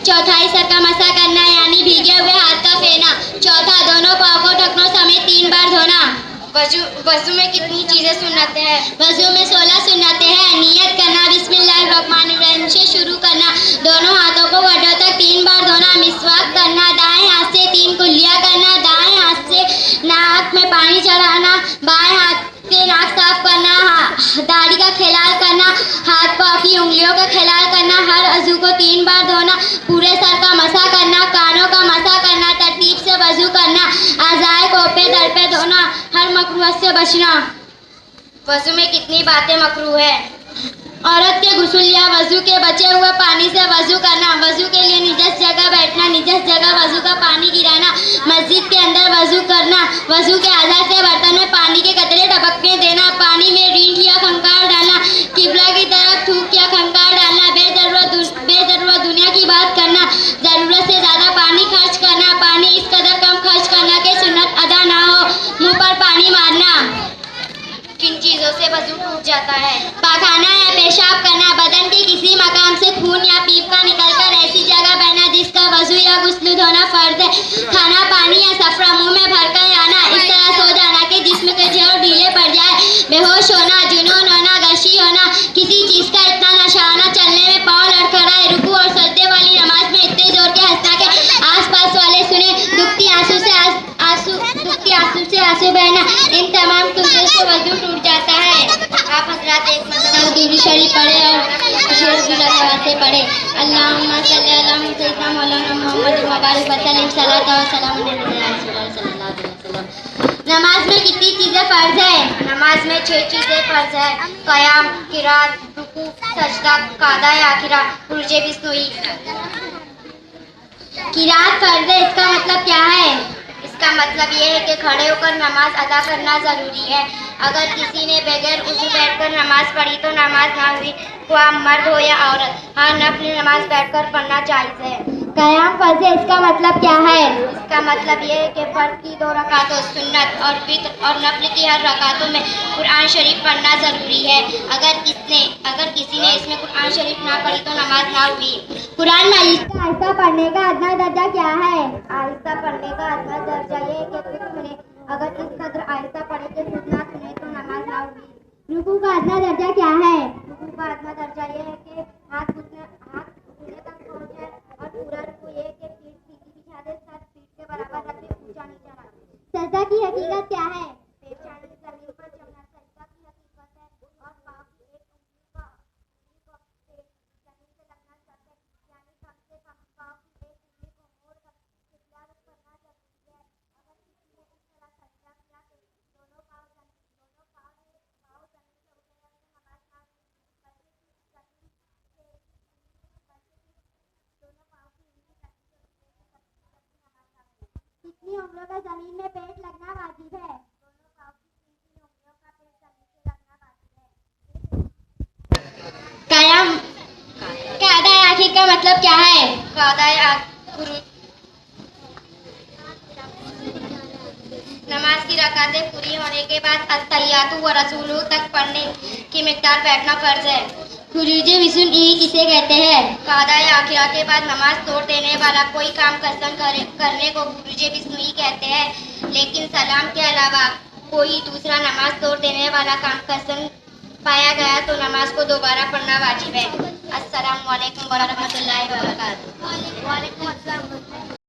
चौथाई सर का मसा करना यानी भीगे हुए हाथ का फेरना। चौथा, दोनों पाँव को ढकनों समेत 3 बार धोना। वजू में कितनी चीजें सुन्नतें हैं? वजू में 16 सुन्नतें हैं। नियत करना, बिस्मिल्लाहिर्रहमानिर्रहीम से शुरू करना। दोनों हाथों को गड्ढों तक 3 बार धोना। मिसवाक करना, दाएं हाथ से 3 कुल्लियाँ करना। दाएं हाथ से नाक में पानी चढ़ाना। बाएं हाथ से नाक साफ करना। दाढ़ी का खिलाल करना। हाथ पाँव की उंगलियों का खिलाल करना। हर अज़ू को 3 बार धोना। पूरे सर का मसा करना। कानों का मसा करना। तरतीब से वजू करना। आज़ाए कोपे दर पे धोना। हर मकरूह से बचना। वजू में कितनी बातें मकरूह है? औरत के गुस्ल या वजू के बचे हुए पानी से वजू करना। वजू के लिए निजस जगह बैठना। निजस जगह वजू का पानी गिराना। मस्जिद के अंदर वजू करना। वजू के आधार से बर्तन में पानी के कतरे टपकने देना। पानी में रींठ या खंकार डालना। किबला की तरफ थूक या खंकार डालना। बेजरूरत दुनिया की बात करना। जरूरत से ज्यादा पानी खर्च करना। पानी इस कदर कम खर्च करना कि सुन्नत अदा ना हो। मुंह पर पानी मारना। किन चीजों से वजू टूट जाता है? पाखाना या पेशाब करना। बदन के किसी मकाम से खून या पीपका निकलकर ऐसी जगह बहना जिसका वजू या गुस्ल धोना फर्ज है। खाना, पानी या सफरा मुंह में भरकर आना। इस तरह सो जाना कि जिस्म के जोड़ ढीले पड़ जाए। बेहोश होना, जुनून होना, गशी होना, किसी चीज का इतना नशा आना, चलने में पाँव लड़खड़ाए, रुकू और सजदे वाली नमाज में इतने जोर के हंसना के आस-पास वाले सुने, दुखती आंसू से आंसू बहना। इन तमाम कुंजों से वजू टूट जाता है। आप हजरात एक दुरूद शरीफ पढ़े और शेर की से पढ़े। अल्लाहुम्मा सल्ली अला सय्यिदना मौलाना मुहम्मद व बारिक वसल्लम सल्लल्लाहु अलैहि वसल्लम। नमाज में कितनी चीजें फर्ज है? नमाज में 6 चीजें फर्ज है। क़याम, क़िरात, रुकू, सजदा, कादा या आखिरा, खुरूज बिस्नुई। क़िरात फर्ज है, इसका मतलब क्या है? इसका मतलब ये है कि खड़े होकर नमाज अदा करना ज़रूरी है। अगर किसी ने बगैर उज़ू बैठकर नमाज पढ़ी तो नमाज ना हुई, ख्वाह मर्द हो या औरत। हाँ, नफल नमाज बैठकर पढ़ना जायज़ है। क़याम फर्ज है, इसका मतलब क्या है? इसका मतलब ये है कि फ़र्द की 2 रकातों, सुन्नत और वित्र और नफल की हर रकातों में कुरान शरीफ पढ़ना ज़रूरी है। अगर किसी ने इसमें कुरान शरीफ ना पढ़ी तो नमाज ना हुई। कुरान मजीद का आहिस्ता पढ़ने का अदना दर्जा क्या है? आहिस्ता पढ़ने का अदना दर्जा ये है कि खुद सुने। अगर इस कदर आहिस्ता पढ़े कि खुद ना सुने तो नमाज ना हुई। रुकू का अदना दर्जा क्या है? रुकू का अदना दर्जा ये है कि हाथ घुटने तक पहुँच जाए और पूरा रुकू ये है कि पीठ सीधी बिछा दे, सर पीठ के बराबर रख दे, ऊंचा नीचा ना दे। सजदा की हकीकत क्या है? पेशानी जमीन पर जमना सजदा की हकीकत है और पाँव की एक उंगली को जमीन से लगना शर्त है, यानी कम से कम पाँव की एक उंगली को मोड़कर किबला रुख करना जरूरी है। अगर किसी ने इस तरह सजदा किया कि दोनों पाँव जमीन से उठ गए और नमाज ना हुई, बल्कि दोनों पाँव की उंगली जमीन से उठ गई तो नमाज ना हुई। कितनी उंगलियों का जमीन में पेट लगना वाजिब है? दोनों पाँव की 3 उंगलियों का पेट जमीन से लगना वाजिब है। क़याम कादा आखिर का मतलब क्या है? नमाज की रकातें पूरी होने के बाद अत्तहियातु व रसूलु तक पढ़ने की मिक़दार बैठना फर्ज है। खुरूज बिस्नुई किसे कहते हैं? कादा या आखिरा के बाद नमाज तोड़ देने वाला कोई काम कसरन करने को खुरूज बिस्नुई कहते हैं। लेकिन सलाम के अलावा कोई दूसरा नमाज तोड़ देने वाला काम कसरन पाया गया तो नमाज को दोबारा पढ़ना वाजिब है। अस्सलामु अलैकुम व रहमतुल्लाहि व बरकातुहू।